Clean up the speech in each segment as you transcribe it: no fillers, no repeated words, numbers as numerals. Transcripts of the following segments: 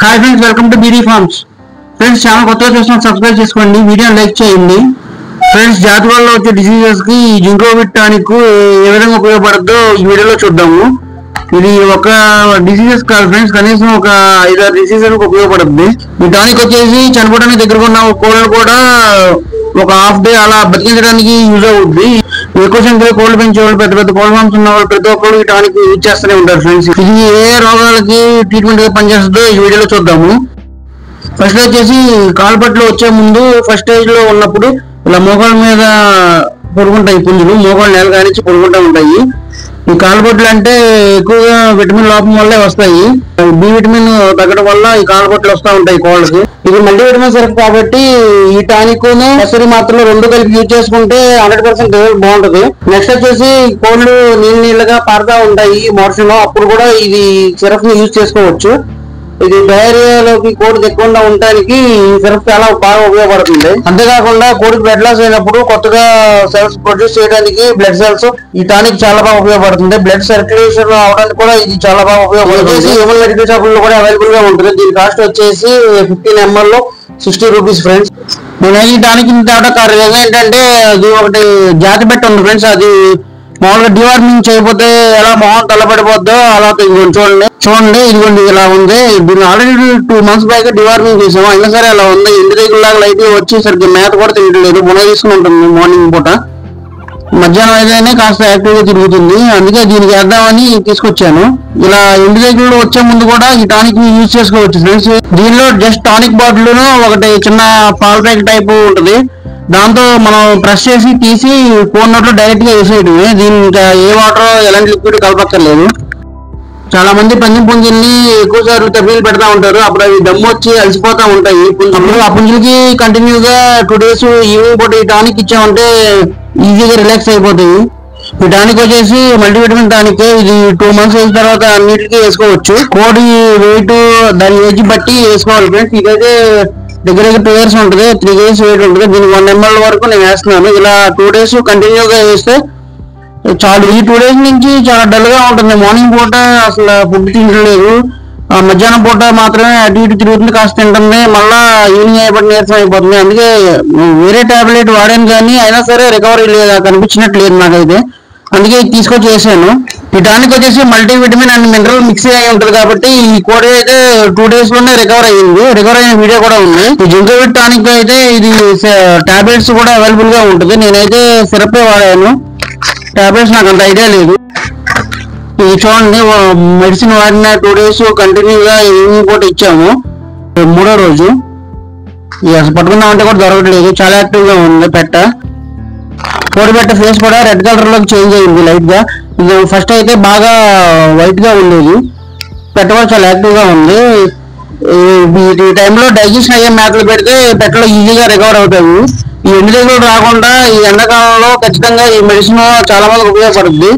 Hi friends, welcome to beedi forms. Friends, channel కొత్తగా చూస్తున్నా subscribe చేసుకోండి, వీడియోని లైక్ చేయండి. ఫ్రెండ్స్, జాతి వల్ల వచ్చే డిసీజెస్ కి జింకోవిట్ టానిక్ ఏ విధంగా ఉపయోగపడుతుందో ఈ వీడియోలో చూద్దాము. ఇది ఒక డిసీజెస్ కాదు ఫ్రెండ్స్, కనీసం ఒక 5-6 డిసీజెస్ ఉపయోగపడుతుంది. ఈ టానిక్ వచ్చేసి చనిపోవడానికి దగ్గరగా ఉన్న కోళ్ళు కూడా ఒక హాఫ్ డే అలా బతికించడానికి యూజ్ అవుతుంది. ఎక్కువ సంఖ్యలో కోళ్ళు పెంచే వాళ్ళు, పెద్ద పెద్ద కోళ్ళ ఫార్మ్స్ ఉన్న వాళ్ళు ప్రతి ఒక్కరు ఈ టానిక్ యూజ్ చేస్తూనే ఉంటారు ఫ్రెండ్స్. ఇది ఏ రోగాలకి ట్రీట్మెంట్ గా పనిచేస్తుందో ఈ వీడియోలో చూద్దాము. ఫస్ట్ వచ్చేసి కాలుపట్లో వచ్చే ముందు ఫస్ట్ స్టేజ్ లో ఉన్నప్పుడు ఇలా మోకాళ్ళ మీద పొడుగుంటాయి పుంజులు, మోకాళ్ళ నేల కానించి పొడుగుంటా ఉంటాయి. ఈ కాలుపట్లు అంటే ఎక్కువగా విటమిన్ లోపం వల్లే వస్తాయి. బి విటమిన్ తగ్గడం వల్ల ఈ కాలుపట్లు వస్తూ ఉంటాయి కోళ్ళకి. ఇది మల్టీ విటమిన్ సిరప్ కాబట్టి ఈ టానిక్ నెసరీ మాత్రలు రెండు కలిపి యూజ్ చేసుకుంటే 100% రిజల్ట్ బాగుంటది. నెక్స్ట్ వచ్చేసి కోళ్ళు నీళ్ళగా పారుతా ఉంటాయి మోషన్ లో, అప్పుడు కూడా ఇది సిరప్ ని యూజ్ చేసుకోవచ్చు. ఇది డయేరియాలోకి కోడి తెక్కకుండా ఉండడానికి ఈ సిరప్ చాలా బాగా ఉపయోగపడుతుంది. అంతేకాకుండా కోడికి బ్లడ్ లాస్ అయినప్పుడు కొత్తగా సెల్స్ ప్రొడ్యూస్ చేయడానికి బ్లడ్ సెల్స్ ఈ టానిక్ చాలా బాగా ఉపయోగపడుతుంది. బ్లడ్ సర్క్యులేషన్ అవడానికి కూడా ఇది చాలా బాగా ఉపయోగపడుతుంది. హ్యూమన్ మెడికల్ షాప్ లో కూడా అవైలబుల్ గా ఉంటుంది. దీని కాస్ట్ వచ్చేసి 15 ml లో 60 రూపీస్ ఫ్రెండ్స్. నేను ఈ టానిక్ తేవడం కారణం ఏంటంటే అది ఒకటి జాతి బెట్ట ఉంది ఫ్రెండ్స్. అది మామూలుగా డివార్మింగ్ చేయకపోతే ఎలా మొహం తల్లబడిపోద్దో అలా చూడండి ఇదిగోండి ఇలా ఉంది. దీన్ని ఆల్రెడీ 2 months బ్యాక్ డివార్మింగ్ చేసాము, అయినా సరే అలా ఉంది. ఇంటి దగ్గర లాగా లైట్ వచ్చి సరిగ్గా మేత కూడా తినట్లేదు, బున తీసుకుని ఉంటుంది మార్నింగ్ పూట. మధ్యాహ్నం ఏదైనా కాస్త యాక్టివ్ గా తిరుగుతుంది, అందుకే దీనికి వేద్దామని తీసుకొచ్చాను. ఇలా ఇంటి దగ్గర వచ్చే ముందు కూడా ఈ టానిక్ ని యూజ్ చేసుకోవచ్చు ఫ్రెండ్స్. దీనిలో జస్ట్ టానిక్ బాటిల్ ఒకటి చిన్న పాల ప్యాకెట్ టైప్ ఉంటుంది, దాంతో మనం ప్రెస్ చేసి తీసి ఫోన్ నోట్లో డైరెక్ట్ గా వేసేయడమే. దీని ఇంకా ఏ వాటర్ ఎలాంటి లిక్విడ్ కలపక్కర్లేదు. చాలా మంది పందెం పుంజుల్ని ఎక్కువ సార్లు తప్పిలు పెడతా ఉంటారు, అప్పుడు అవి దమ్ము వచ్చి అలసిపోతా ఉంటాయి. అప్పుడు ఆ పుంజులకి కంటిన్యూగా 2 days ఈవినింగ్ పూట ఈ టానిక్ ఇచ్చామంటే ఈజీగా రిలాక్స్ అయిపోతాయి. ఈ టానిక్ వచ్చేసి మల్టీవిటమిన్ టానిక్. ఇది 2 months అయిన తర్వాత అన్నిటికీ వేసుకోవచ్చు. కోడి వెయిట్ దాని ఏజ్ బట్టి వేసుకోవాలి ఫ్రెండ్స్. ఇదైతే దగ్గర 2 years ఉంటుంది, 3 kgs వెయిట్ ఉంటుంది. దీనికి 1 ml వరకు నేను వేస్తున్నాను. ఇలా 2 days కంటిన్యూగా వేస్తే చాలు. ఈ 2 days నుంచి చాలా డల్ గా ఉంటుంది. మార్నింగ్ పూట అసలు ఫుడ్ తింటలేదు, మధ్యాహ్నం పూట మాత్రమే అటు ఇటు తిరుగుతుంది, కాస్త తింటుంది, మళ్ళా ఈవినింగ్ అయిపోయి నీరసం అయిపోతుంది. అందుకే వేరే టాబ్లెట్ వాడాను కానీ అయినా సరే రికవరీ లేదు, కనిపించినట్టు లేదు నాకైతే. అందుకే తీసుకొచ్చి వేసాను. ఈ టానిక్ వచ్చేసి multi vitamin and mineral mix అయి ఉంటుంది కాబట్టి ఈ కోడి అయితే 2 days లోనే రికవర్ అయ్యింది. రికవర్ అయిన వీడియో కూడా ఉంది. ఈ జింకోవిట్ టానిక్ అయితే ఇది టాబ్లెట్స్ కూడా అవైలబుల్ గా ఉంటుంది. నేనైతే సిరప్ వాడాను, టాబ్లెట్స్ నాకు అంత ఐడియా లేదు. ఇది చూడండి, మెడిసిన్ వాడిన 2 days కంటిన్యూగా ఈవినింగ్ పూట ఇచ్చాము. 3వ రోజు అసలు పట్టుకుందామంటే కూడా దొరకట్లేదు, చాలా యాక్టివ్ గా ఉంది పెట్ట. కోడి పెట్ట ఫేస్ కూడా రెడ్ కలర్ లోకి చేంజ్ అయింది లైట్ గా. ఇది ఫస్ట్ అయితే బాగా వైట్ గా ఉండేది, పెట్ట కూడా చాలా యాక్టివ్ గా ఉంది. ఈ టైంలో డైజెషన్ అయ్యే మేతలు పెడితే పెట్టలో ఈజీగా రికవర్ అవుతాయి. ఈ ఎండు తెగులు రాకుండా ఈ ఎండాకాలంలో ఖచ్చితంగా ఈ మెడిసిన్ చాలా మందికి ఉపయోగపడుతుంది.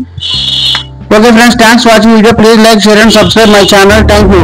Okay friends, thanks watching video. Please like, share and subscribe my channel. Thank you.